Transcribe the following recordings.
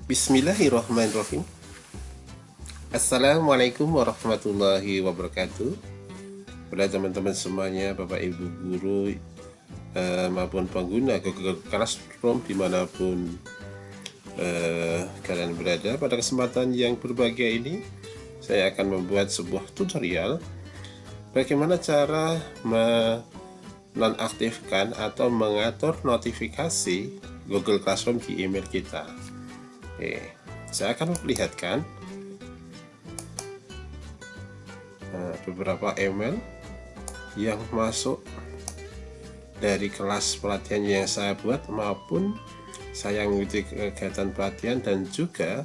Bismillahirrahmanirrahim. Assalamualaikum warahmatullahi wabarakatuh. Pada teman-teman semuanya, Bapak Ibu guru maupun pengguna Google Classroom dimanapun kalian berada, pada kesempatan yang berbahagia ini saya akan membuat sebuah tutorial bagaimana cara menonaktifkan atau mengatur notifikasi Google Classroom di email kita. Oke, saya akan memperlihatkan beberapa email yang masuk dari kelas pelatihan yang saya buat maupun saya mengikuti kegiatan pelatihan, dan juga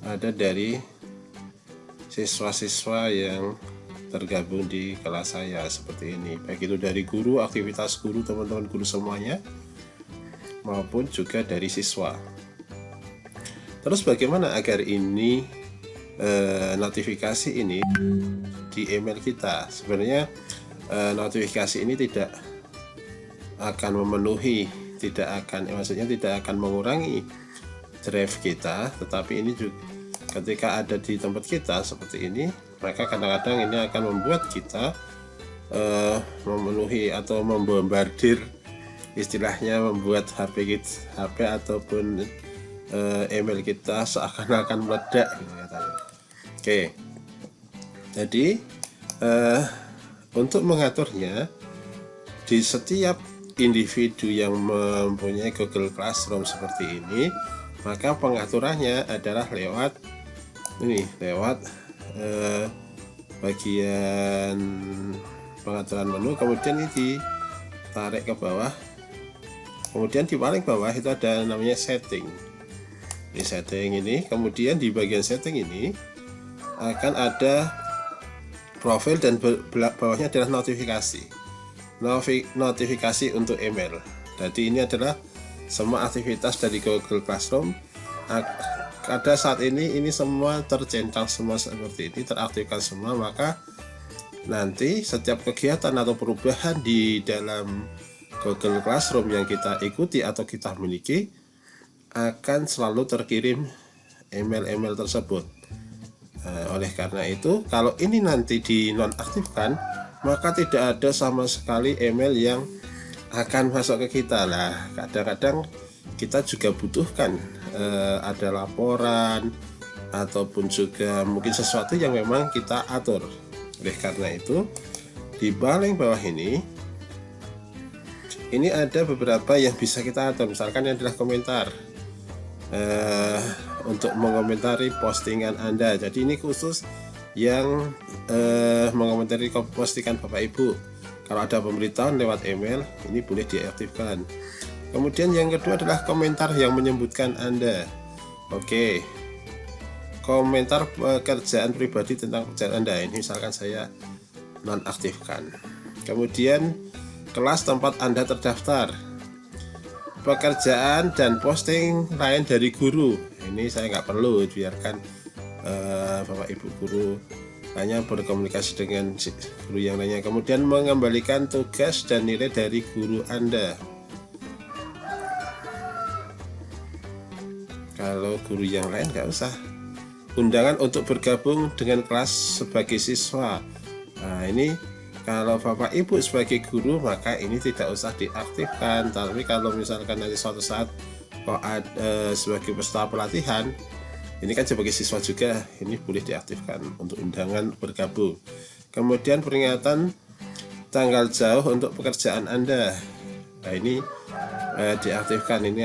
ada dari siswa-siswa yang tergabung di kelas saya seperti ini, baik itu dari guru, aktivitas guru, teman-teman guru semuanya, maupun juga dari siswa. Terus bagaimana agar ini notifikasi ini di email kita? Sebenarnya notifikasi ini tidak akan memenuhi, maksudnya tidak akan mengurangi drive kita, tetapi ini juga ketika ada di tempat kita seperti ini, maka kadang-kadang ini akan membuat kita memenuhi atau membombardir, istilahnya membuat HP ataupun email kita seakan-akan meledak gitu katanya. Oke, jadi untuk mengaturnya di setiap individu yang mempunyai Google Classroom seperti ini, maka pengaturannya adalah lewat bagian pengaturan menu, kemudian ini ditarik ke bawah, kemudian di paling bawah itu ada namanya setting. Di setting ini, kemudian di bagian setting ini akan ada profil, dan bawahnya adalah notifikasi untuk email. Jadi ini adalah semua aktivitas dari Google Classroom. Pada saat ini semua tercentang semua seperti ini, teraktifkan semua, maka nanti setiap kegiatan atau perubahan di dalam Google Classroom yang kita ikuti atau kita miliki akan selalu terkirim email-email tersebut. Oleh karena itu, kalau ini nanti dinonaktifkan, maka tidak ada sama sekali email yang akan masuk ke kita. Lah, kadang-kadang kita juga butuhkan ada laporan ataupun juga mungkin sesuatu yang memang kita atur. Oleh karena itu, di paling bawah ini ada beberapa yang bisa kita atur. Misalkan yang adalah komentar, untuk mengomentari postingan Anda. Jadi ini khusus yang mengomentari postingan Bapak Ibu. Kalau ada pemberitahuan lewat email, ini boleh diaktifkan. Kemudian yang kedua adalah komentar yang menyebutkan Anda. Oke, komentar pekerjaan pribadi tentang pekerjaan Anda, ini misalkan saya nonaktifkan. Kemudian kelas tempat Anda terdaftar, pekerjaan dan posting lain dari guru, ini saya nggak perlu, biarkan Bapak Ibu guru hanya berkomunikasi dengan guru yang lainnya. Kemudian mengembalikan tugas dan nilai dari guru Anda. Kalau guru yang lain nggak usah. Undangan untuk bergabung dengan kelas sebagai siswa, nah ini kalau Bapak Ibu sebagai guru, maka ini tidak usah diaktifkan. Tapi kalau misalkan nanti suatu saat kok ada sebagai peserta pelatihan, ini kan sebagai siswa juga, ini boleh diaktifkan untuk undangan bergabung. Kemudian peringatan tanggal jauh untuk pekerjaan Anda, nah ini diaktifkan. Ini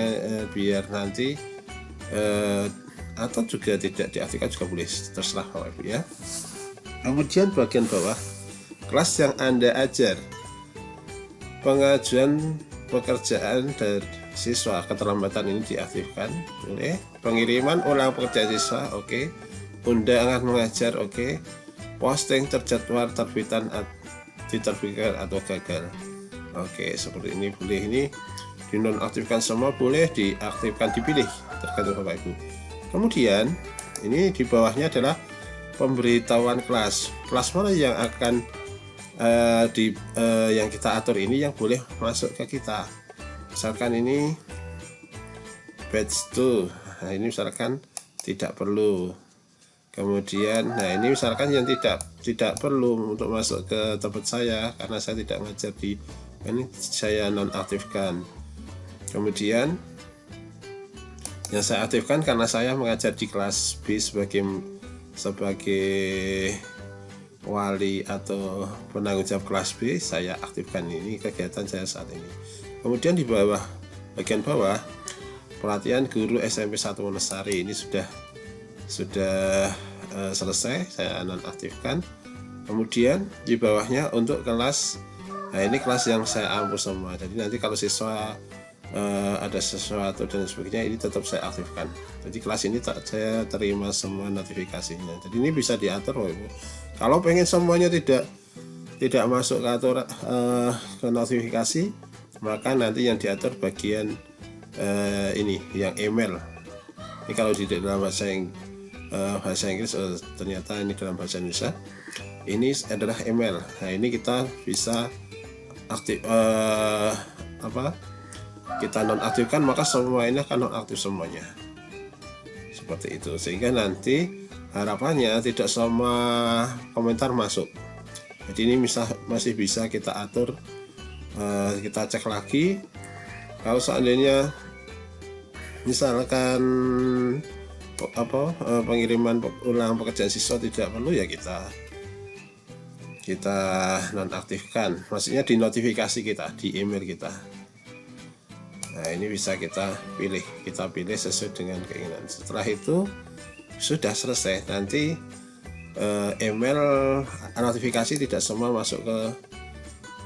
biar nanti atau juga tidak diaktifkan juga boleh, terserah Bapak Ibu ya. Kemudian bagian bawah, kelas yang Anda ajar, pengajuan pekerjaan dari siswa, keterlambatan ini diaktifkan boleh. Pengiriman ulang pekerjaan siswa, oke. Undangan mengajar, oke. Posting terjadwal diterbitkan atau gagal, oke. Seperti ini boleh. Ini dinonaktifkan semua, boleh diaktifkan, dipilih tergantung Bapak Ibu. Kemudian ini di bawahnya adalah pemberitahuan kelas mana yang akan yang kita atur ini, yang boleh masuk ke kita. Misalkan ini batch 2, Nah ini misalkan tidak perlu. Kemudian nah ini misalkan yang tidak perlu untuk masuk ke tempat saya karena saya tidak ngajar di ini, saya nonaktifkan. Kemudian yang saya aktifkan karena saya mengajar di kelas B sebagai wali atau penanggung jawab kelas B, saya aktifkan ini kegiatan saya saat ini. Kemudian di bawah, bagian bawah, pelatihan guru SMP 1 Wonosari ini sudah selesai, saya nonaktifkan. Kemudian di bawahnya untuk kelas, nah ini kelas yang saya ampu semua. Jadi nanti kalau siswa ada sesuatu dan sebagainya, ini tetap saya aktifkan. Jadi kelas ini saya terima semua notifikasinya. Jadi ini bisa diatur, Ibu. Kalau pengen semuanya tidak masuk ke ke notifikasi, maka nanti yang diatur bagian ini yang email. Ini kalau di dalam bahasa Inggris, ternyata ini dalam bahasa Indonesia. Ini adalah email. Nah ini kita bisa aktif kita nonaktifkan, maka semua ini akan nonaktif semuanya, seperti itu. Sehingga nanti harapannya tidak semua komentar masuk. Jadi ini masih bisa kita atur, kita cek lagi. Kalau seandainya misalkan pengiriman ulang pekerjaan siswa tidak perlu, ya kita nonaktifkan, maksudnya di notifikasi kita, di email kita. Nah ini bisa kita pilih sesuai dengan keinginan. Setelah itu sudah selesai, nanti email notifikasi tidak semua masuk ke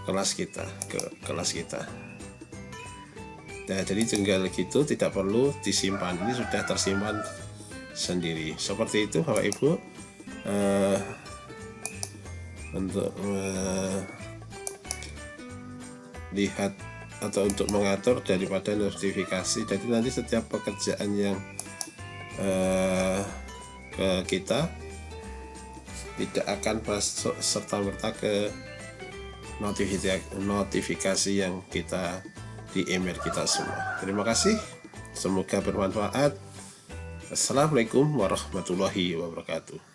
kelas kita. Nah, jadi tinggal gitu, tidak perlu disimpan, ini sudah tersimpan sendiri. Seperti itu Bapak Ibu, untuk lihat atau untuk mengatur daripada notifikasi. Jadi nanti setiap pekerjaan yang ke kita tidak akan masuk serta-merta ke notifikasi yang kita di email kita semua. Terima kasih, semoga bermanfaat. Assalamualaikum warahmatullahi wabarakatuh.